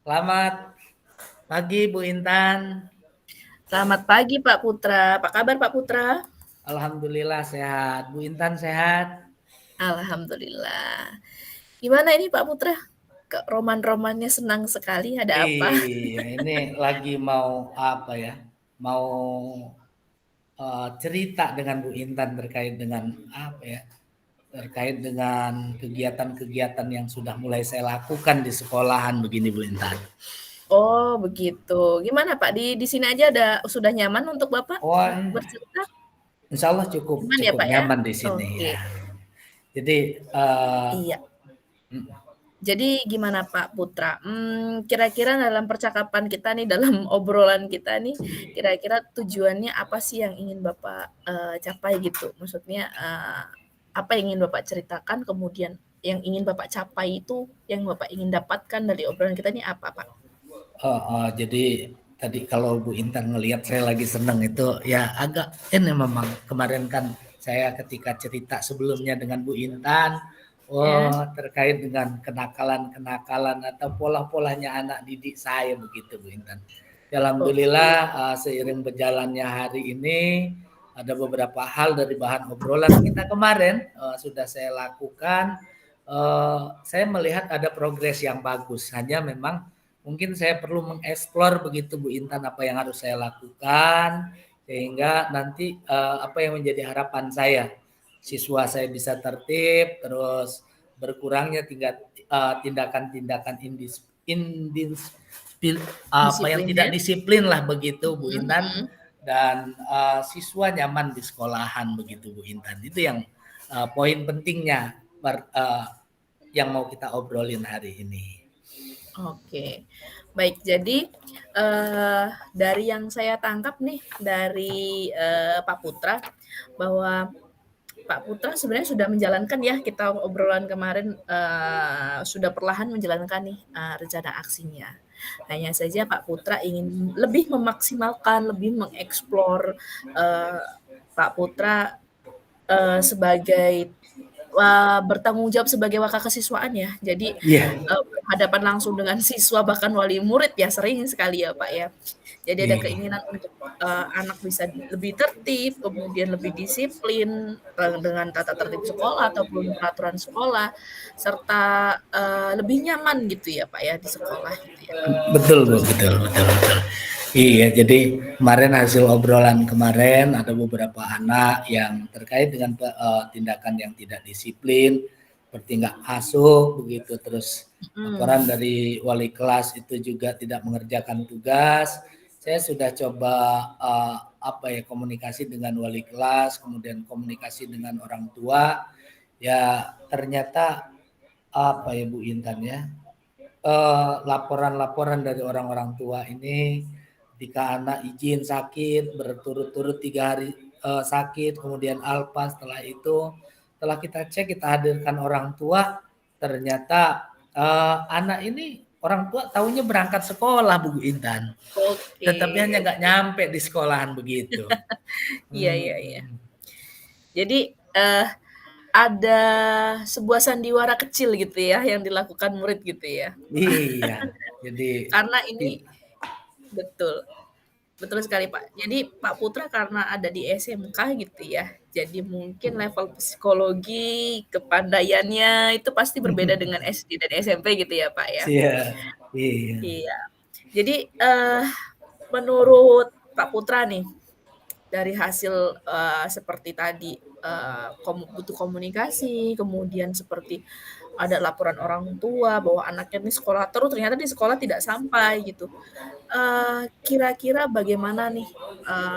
Selamat pagi Bu Intan. Selamat pagi Pak Putra. Apa kabar Pak Putra? Alhamdulillah sehat. Bu Intan sehat? Alhamdulillah. Gimana ini Pak Putra? Roman-romannya senang sekali. Ada apa? Iya, ini lagi mau apa ya? Mau cerita dengan Bu Intan terkait dengan apa ya? Terkait dengan kegiatan-kegiatan yang sudah mulai saya lakukan di sekolahan begini Bu Intan. Oh, begitu. Gimana Pak? Di sini aja sudah nyaman untuk Bapak Oh, bercerita? insya Allah cukup Nyaman ya cukup Pak ya? nyaman di sini Oke. ya. Jadi eh, Iya. Jadi gimana Pak Putra? Kira-kira dalam percakapan kita nih, dalam obrolan kita nih, kira-kira tujuannya apa sih yang ingin Bapak capai gitu? Maksudnya apa yang ingin Bapak ceritakan, kemudian yang ingin Bapak capai itu, yang Bapak ingin dapatkan dari obrolan kita ini apa Pak? jadi tadi kalau Bu Intan ngelihat saya lagi seneng itu ya agak ini memang kemarin kan saya ketika cerita sebelumnya dengan Bu Intan, Ya, terkait dengan kenakalan-kenakalan atau pola-polanya anak didik saya begitu Bu Intan. Ya, oke. alhamdulillah seiring berjalannya hari ini ada beberapa hal dari bahan obrolan kita kemarin sudah saya lakukan. Saya melihat ada progres yang bagus. Hanya memang mungkin saya perlu mengeksplor begitu Bu Intan apa yang harus saya lakukan sehingga nanti apa yang menjadi harapan saya siswa saya bisa tertib terus berkurangnya tingkat tindakan-tindakan apa yang tidak Disiplinnya. disiplin lah begitu Bu Mhm, Intan mhm. dan siswa nyaman di sekolahan begitu Bu Intan itu yang poin pentingnya yang mau kita obrolin hari ini. Oke, baik. Jadi dari yang saya tangkap nih dari Pak Putra, bahwa Pak Putra sebenarnya sudah menjalankan ya, kita obrolan kemarin sudah perlahan menjalankan nih rencana aksinya. Hanya saja Pak Putra ingin lebih memaksimalkan, lebih mengeksplor eh, Pak Putra sebagai bertanggung jawab sebagai wakil kesiswaan ya. Jadi Iya, berhadapan langsung dengan siswa bahkan wali murid ya sering sekali ya Pak ya. Jadi ada iya. keinginan untuk anak bisa lebih tertib, kemudian lebih disiplin dengan tata tertib sekolah ataupun peraturan sekolah, serta lebih nyaman gitu ya Pak ya di sekolah gitu ya. Betul, Bu, Terus betul, betul, betul. Iya, jadi kemarin hasil obrolan kemarin ada beberapa anak yang terkait dengan tindakan yang tidak disiplin, seperti nggak masuk begitu, terus laporan mm, dari wali kelas itu juga tidak mengerjakan tugas. Saya sudah coba apa ya komunikasi dengan wali kelas, kemudian komunikasi dengan orang tua. Ya ternyata apa ya Bu Intan ya, laporan-laporan dari orang-orang tua ini ketika anak izin sakit berturut-turut 3 hari sakit kemudian alpa setelah itu setelah kita cek kita hadirkan orang tua ternyata anak ini orang tua taunya berangkat sekolah Bu Intan oke, tetapi hanya nggak nyampe di sekolahan begitu. iya iya iya. Hmm, Jadi ada sebuah sandiwara kecil gitu ya yang dilakukan murid gitu ya. iya jadi Karena ini betul, betul sekali Pak. Jadi Pak Putra karena ada di SMK gitu ya. Jadi mungkin level psikologi, kepandaiannya itu pasti berbeda dengan SD dan SMP gitu ya Pak ya. iya iya. Iya. Jadi menurut Pak Putra nih dari hasil seperti tadi butuh komunikasi, kemudian seperti ada laporan orang tua bahwa anaknya ini sekolah terus ternyata di sekolah tidak sampai gitu. Kira-kira bagaimana nih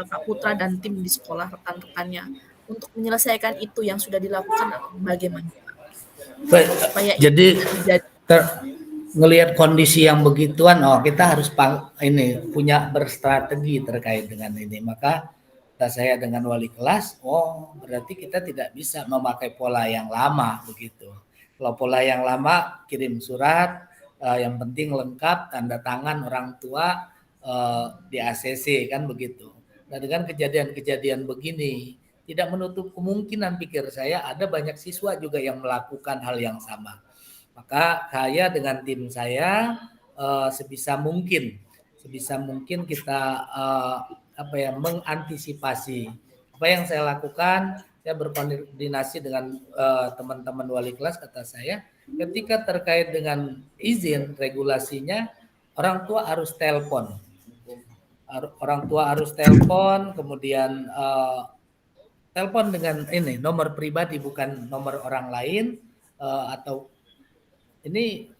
Pak Putra dan tim di sekolah rekan-rekannya untuk menyelesaikan itu yang sudah dilakukan bagaimana supaya itu Jadi tidak terjadi? ter- ngelihat kondisi yang begituan, oh kita harus ini punya berstrategi terkait dengan ini. Maka kata saya dengan wali kelas, oh berarti kita tidak bisa memakai pola yang lama begitu. Kalau pola yang lama kirim surat, yang penting lengkap tanda tangan orang tua di ACC kan begitu. Nah dengan kejadian-kejadian begini tidak menutup kemungkinan pikir saya ada banyak siswa juga yang melakukan hal yang sama. Maka saya dengan tim saya sebisa mungkin kita mengantisipasi. Apa yang saya lakukan, saya berkoordinasi dengan teman-teman wali kelas, kata saya, ketika terkait dengan izin regulasinya, orang tua harus telepon. Kemudian telepon dengan ini nomor pribadi, bukan nomor orang lain, atau ini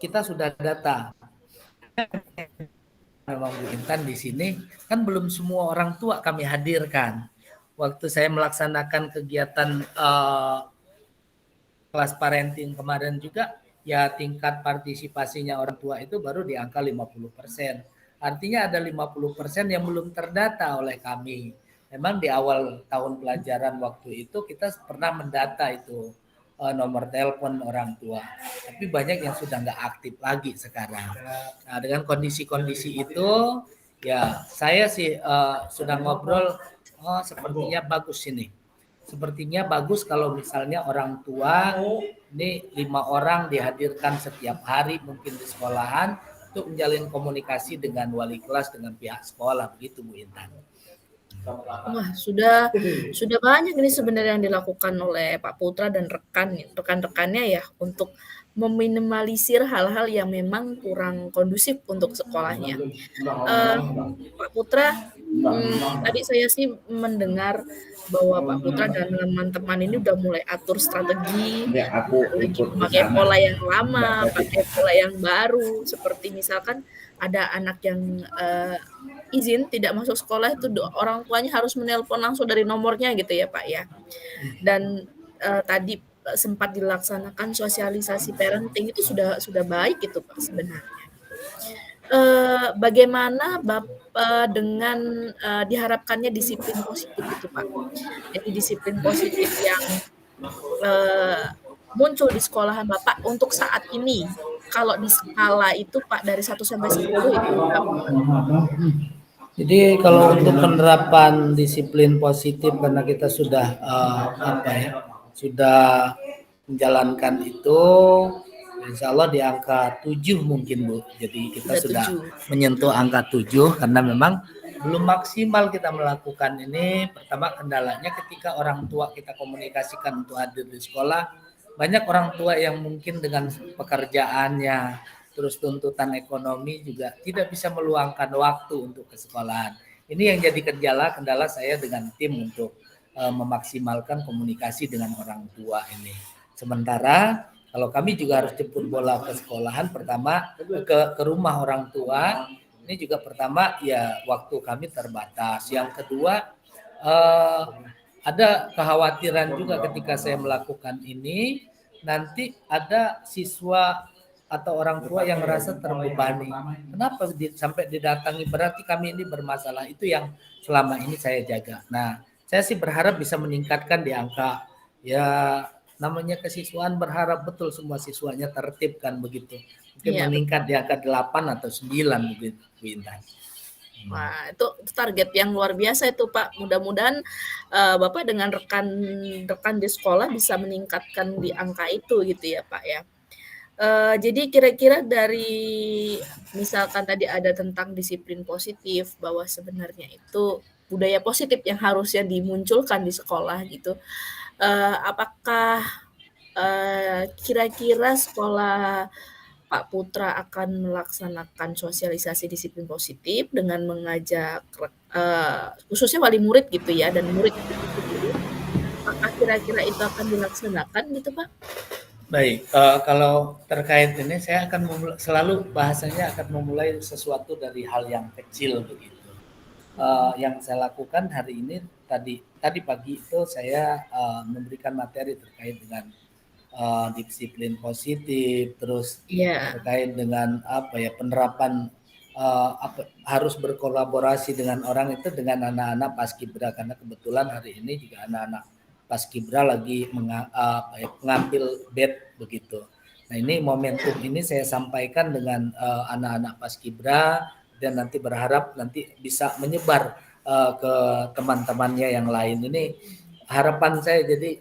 kita sudah data. Memang Bu Intan di sini kan belum semua orang tua kami hadirkan. Waktu saya melaksanakan kegiatan kelas parenting kemarin juga, ya tingkat partisipasinya orang tua itu baru di angka 50%. Artinya ada 50% yang belum terdata oleh kami. Memang di awal tahun pelajaran waktu itu kita pernah mendata itu nomor telepon orang tua. Tapi banyak yang sudah nggak aktif lagi sekarang. Nah, dengan kondisi-kondisi itu, ya saya sih sudah ngobrol, sepertinya bagus ini. Sepertinya bagus kalau misalnya orang tua ini 5 orang dihadirkan setiap hari mungkin di sekolahan untuk menjalin komunikasi dengan wali kelas, dengan pihak sekolah, begitu Bu Intan. Wah, sudah banyak ini sebenarnya yang dilakukan oleh Pak Putra dan rekan-rekannya ya untuk meminimalisir hal-hal yang memang kurang kondusif untuk sekolahnya. Pak Putra, tadi saya sih mendengar bahwa Pak Putra dan teman-teman ini udah mulai atur strategi, lagi pakai pola yang lama, pakai pola yang baru, seperti misalkan ada anak yang izin tidak masuk sekolah itu orang tuanya harus menelpon langsung dari nomornya gitu ya Pak ya. Dan tadi sempat dilaksanakan sosialisasi parenting itu sudah baik gitu Pak sebenarnya. Bagaimana dengan diharapkannya disiplin positif itu Pak? Jadi disiplin positif yang muncul di sekolahan Bapak untuk saat ini, kalau di skala itu Pak dari 1 sampai 10 itu berapa? Jadi kalau untuk penerapan disiplin positif, karena kita sudah sudah menjalankan itu, insya Allah di angka 7 mungkin Bu. Jadi kita sudah menyentuh angka 7 karena memang belum maksimal kita melakukan ini. Pertama kendalanya ketika orang tua kita komunikasikan untuk hadir di sekolah, banyak orang tua yang mungkin dengan pekerjaannya, terus tuntutan ekonomi juga tidak bisa meluangkan waktu untuk ke sekolahan. Ini yang jadi kendala saya dengan tim untuk memaksimalkan komunikasi dengan orang tua ini. Sementara kalau kami juga harus jemput bola ke sekolahan, pertama ke rumah orang tua, ini juga pertama ya waktu kami terbatas. Yang kedua ada kekhawatiran juga ketika saya melakukan ini, nanti ada siswa atau orang tua yang merasa terbebani. Kenapa sampai didatangi, berarti kami ini bermasalah. Itu yang selama ini saya jaga. Nah, saya sih berharap bisa meningkatkan di angka, ya namanya kesiswaan, berharap betul semua siswanya tertib kan begitu. Mungkin meningkat di angka 8 atau 9 begitu, Bu Intan. Wah, itu target yang luar biasa itu Pak. Mudah-mudahan Bapak dengan rekan-rekan di sekolah bisa meningkatkan di angka itu gitu ya Pak ya. Jadi kira-kira dari misalkan tadi ada tentang disiplin positif, bahwa sebenarnya itu budaya positif yang harusnya dimunculkan di sekolah gitu. Apakah kira-kira sekolah Pak Putra akan melaksanakan sosialisasi disiplin positif dengan mengajak khususnya wali murid gitu ya, dan murid itu sendiri, apakah kira-kira itu akan dilaksanakan gitu Pak? Baik, kalau terkait ini saya akan selalu bahasanya akan memulai sesuatu dari hal yang kecil begitu. Yang saya lakukan hari ini, tadi pagi itu saya memberikan materi terkait dengan disiplin positif, terus terkait dengan penerapan harus berkolaborasi dengan orang itu, dengan anak-anak Paskibra, karena kebetulan hari ini juga anak-anak Paskibra lagi mengambil bed begitu. Nah, ini momentum ini saya sampaikan dengan anak-anak Paskibra, dan nanti berharap nanti bisa menyebar ke teman-temannya yang lain. Ini harapan saya, jadi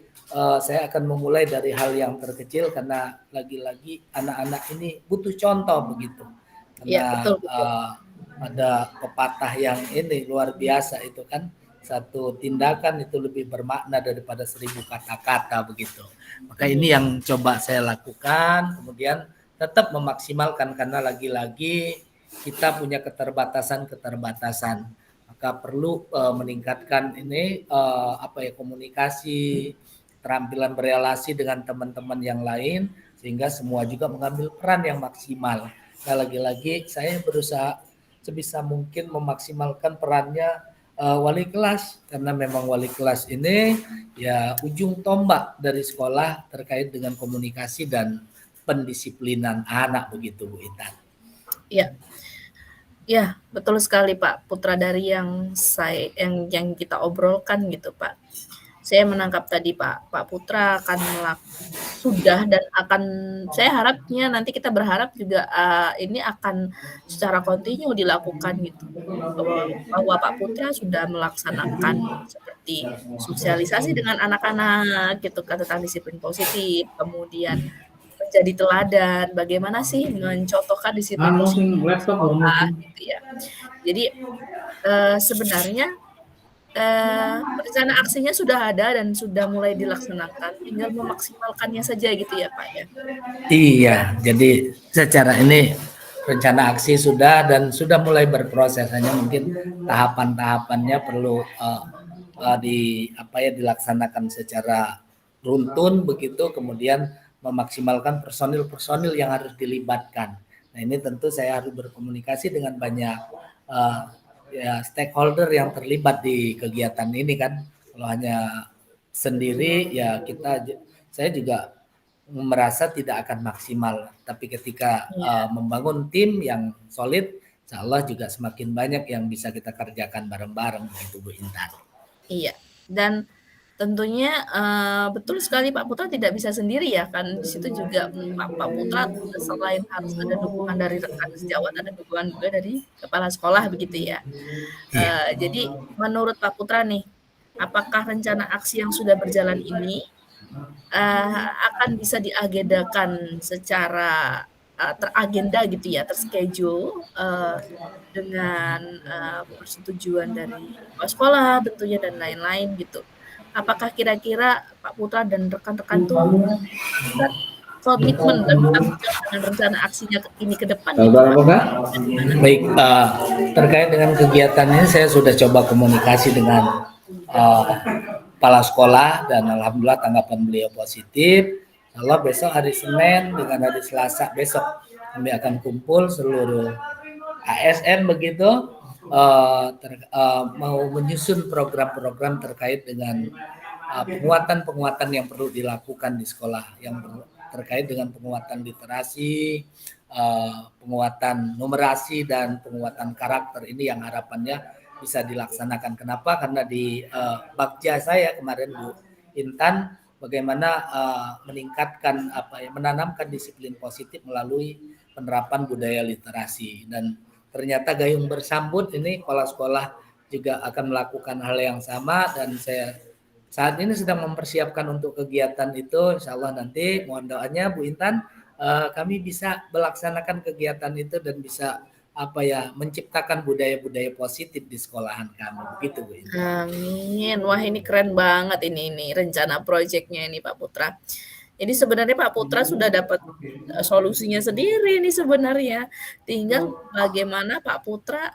saya akan memulai dari hal yang terkecil karena lagi-lagi anak-anak ini butuh contoh begitu. Iya, Karena betul betul. ada pepatah yang ini luar biasa itu kan, satu tindakan itu lebih bermakna daripada 1000 kata-kata begitu. Maka ini yang coba saya lakukan, kemudian tetap memaksimalkan karena lagi-lagi kita punya keterbatasan-keterbatasan. Maka perlu meningkatkan ini komunikasi, keterampilan berelasi dengan teman-teman yang lain sehingga semua juga mengambil peran yang maksimal. Nah, lagi-lagi saya berusaha sebisa mungkin memaksimalkan perannya wali kelas karena memang wali kelas ini ya ujung tombak dari sekolah terkait dengan komunikasi dan pendisiplinan anak begitu Bu Intan. Iya. Ya, betul sekali Pak Putra dari yang kita obrolkan gitu Pak. Saya menangkap tadi Pak Putra akan sudah dan akan saya harapnya nanti kita berharap juga ini akan secara kontinu dilakukan gitu. Bahwa Pak Putra sudah melaksanakan seperti sosialisasi dengan anak-anak gitu kan tentang disiplin positif, kemudian menjadi teladan, bagaimana sih mencontohkan disiplin positif di sekolah gitu ya. Jadi sebenarnya rencana aksinya sudah ada dan sudah mulai dilaksanakan, tinggal memaksimalkannya saja gitu ya Pak ya. Iya, jadi secara ini rencana aksi sudah dan sudah mulai berproses, hanya mungkin tahapan-tahapannya perlu dilaksanakan secara runtun begitu, kemudian memaksimalkan personil-personil yang harus dilibatkan. Nah ini tentu saya harus berkomunikasi dengan banyak stakeholder yang terlibat di kegiatan ini kan. Kalau hanya sendiri ya saya juga merasa tidak akan maksimal. Tapi ketika membangun tim yang solid, insya Allah juga semakin banyak yang bisa kita kerjakan bareng-bareng begitu Bu Intan. Iya, dan tentunya betul sekali Pak Putra tidak bisa sendiri ya kan, di situ juga Pak Putra selain harus ada dukungan dari rekan sejawat, ada dukungan juga dari kepala sekolah begitu ya. Jadi menurut Pak Putra nih, apakah rencana aksi yang sudah berjalan ini akan bisa diagendakan secara teragenda gitu ya, terschedule dengan persetujuan dari kepala sekolah tentunya dan lain-lain gitu. Apakah kira-kira Pak Putra dan rekan-rekan tuh komitmen dan tanggung jawab dengan rencana aksinya ini ke depan gitu Pak? Baik, terkait dengan kegiatan ini saya sudah coba komunikasi dengan kepala sekolah dan alhamdulillah tanggapan beliau positif. Kalau besok hari Senin dengan hari Selasa besok kami akan kumpul seluruh ASN begitu mau menyusun program-program terkait dengan penguatan-penguatan yang perlu dilakukan di sekolah yang terkait dengan penguatan literasi, penguatan numerasi dan penguatan karakter ini yang harapannya bisa dilaksanakan. Kenapa? Karena di Bakja saya kemarin Bu Intan bagaimana meningkatkan menanamkan disiplin positif melalui penerapan budaya literasi dan ternyata gayung bersambut ini kepala sekolah juga akan melakukan hal yang sama dan saya saat ini sedang mempersiapkan untuk kegiatan itu. Insya Allah nanti mohon doanya Bu Intan kami bisa melaksanakan kegiatan itu dan bisa menciptakan budaya-budaya positif di sekolahan kami begitu Bu Intan. Amin. Wah ini keren banget ini rencana proyeknya ini Pak Putra. Jadi sebenarnya Pak Putra sudah dapat solusinya sendiri nih sebenarnya. Tinggal bagaimana Pak Putra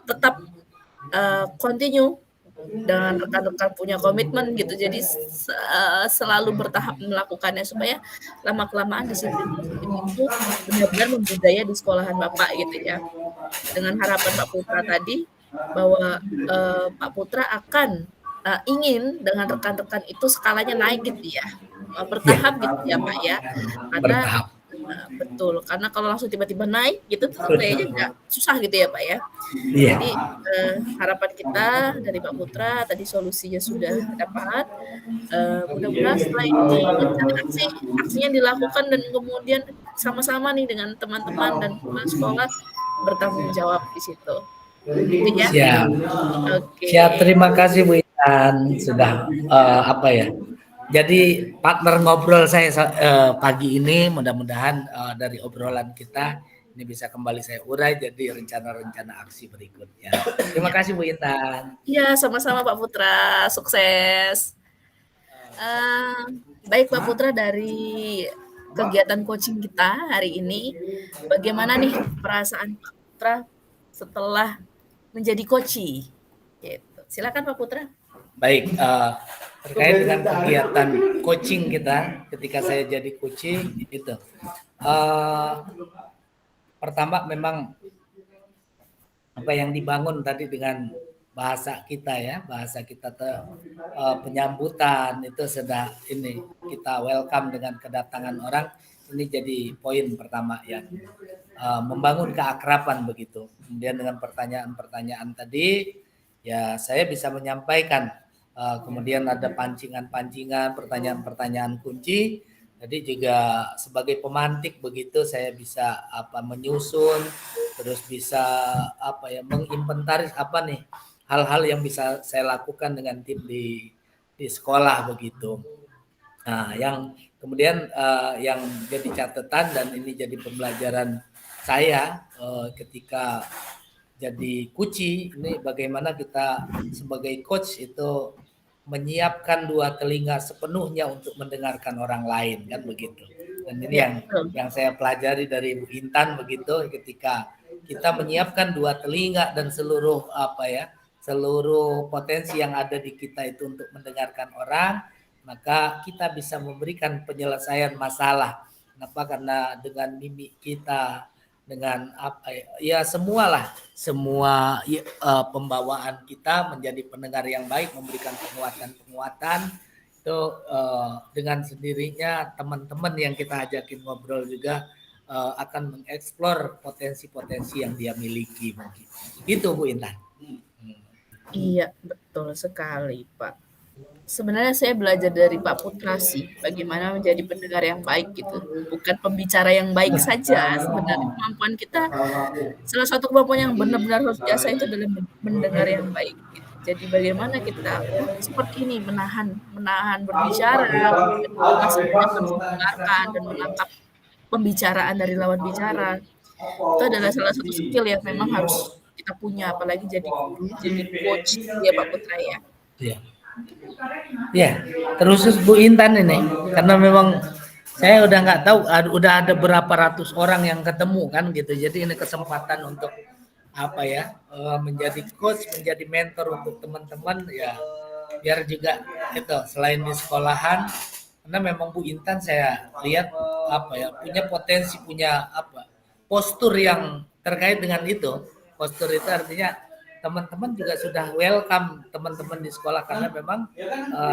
tetap continue dengan rekan-rekan punya komitmen gitu. Jadi selalu bertahap melakukannya supaya lama-kelamaan disiplin positif itu benar-benar membudaya di sekolahan Bapak gitu ya. Dengan harapan Pak Putra tadi bahwa Pak Putra akan ingin dengan rekan-rekan itu skalanya naik gitu ya, bertahap gitu ya Pak ya, karena betul, karena kalau langsung tiba-tiba naik gitu kayaknya nggak susah gitu ya Pak ya. Jadi harapan kita dari Pak Putra tadi solusinya sudah dapat, mudah-mudahan setelah ini aksinya dilakukan dan kemudian sama-sama nih dengan teman-teman dan kepala sekolah bertanggung jawab di situ. Gitu ya. Siap. Oke. Siap, terima kasih Bu Intan. Dan sudah apa ya? Jadi partner ngobrol saya pagi ini mudah-mudahan dari obrolan kita ini bisa kembali saya urai jadi rencana-rencana aksi berikutnya. Terima Iya. kasih Bu Intan. Iya, sama-sama Pak Putra, sukses. Baik Pak Putra, dari kegiatan coaching kita hari ini, bagaimana nih perasaan Pak Putra setelah menjadi coachee? Gitu. Silakan Pak Putra. Baik, terkait dengan kegiatan coaching kita ketika saya jadi coaching itu pertama memang apa yang dibangun tadi dengan bahasa kita ya, bahasa kita penyambutan itu sudah ini kita welcome dengan kedatangan orang, ini jadi poin pertama ya, membangun keakraban begitu. Kemudian dengan pertanyaan-pertanyaan tadi ya saya bisa menyampaikan, kemudian ada pancingan-pancingan, pertanyaan-pertanyaan kunci. Jadi juga sebagai pemantik begitu saya bisa menyusun, terus bisa menginventaris apa nih hal-hal yang bisa saya lakukan dengan tim di sekolah begitu. Nah, yang kemudian yang jadi catatan dan ini jadi pembelajaran saya ketika jadi coachee ini bagaimana kita sebagai coach itu menyiapkan dua telinga sepenuhnya untuk mendengarkan orang lain kan begitu. Dan ini Ya, betul. yang saya pelajari dari Bu Intan begitu ketika kita menyiapkan dua telinga dan seluruh seluruh potensi yang ada di kita itu untuk mendengarkan orang, maka kita bisa memberikan penyelesaian masalah. Kenapa? Karena dengan mimik kita, dengan semua pembawaan kita menjadi pendengar yang baik, memberikan penguatan-penguatan itu dengan sendirinya teman-teman yang kita ajakin ngobrol juga akan mengeksplor potensi-potensi yang dia miliki. Gitu Bu Intan. Iya, betul sekali, Pak. Sebenarnya saya belajar dari Pak Putra sih, bagaimana menjadi pendengar yang baik gitu. Bukan pembicara yang baik saja, sebenarnya kemampuan kita, salah satu kemampuan yang benar-benar harus diasah itu adalah mendengar yang baik. Gitu. Jadi bagaimana kita seperti ini menahan berbicara, kemudian dengan sejenak harus mendengarkan dan menangkap pembicaraan dari lawan bicara. Itu adalah salah satu skill yang memang harus kita punya, apalagi jadi coach ya Pak Putra ya. Iya. Ya, terus Bu Intan ini, karena memang saya udah nggak tahu, udah ada berapa ratus orang yang ketemu kan gitu. Jadi ini kesempatan untuk menjadi coach, menjadi mentor untuk teman-teman ya, biar juga itu selain di sekolahan, karena memang Bu Intan saya lihat punya potensi, punya postur yang terkait dengan itu. Postur itu artinya teman-teman juga sudah welcome teman-teman di sekolah karena memang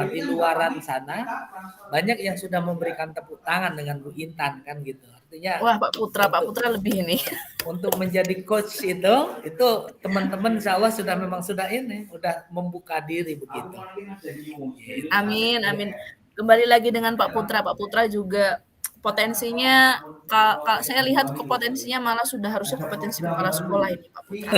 di luaran sana banyak yang sudah memberikan tepuk tangan dengan Bu Intan kan gitu. Artinya wah Pak Putra lebih ini. Untuk menjadi coach itu teman-teman insya Allah sudah membuka diri begitu. Amin, amin. Kembali lagi dengan Pak Putra. Pak Putra juga potensinya, kalau saya lihat potensinya malah sudah harusnya kompetensi kepala sekolah ini Pak Putra.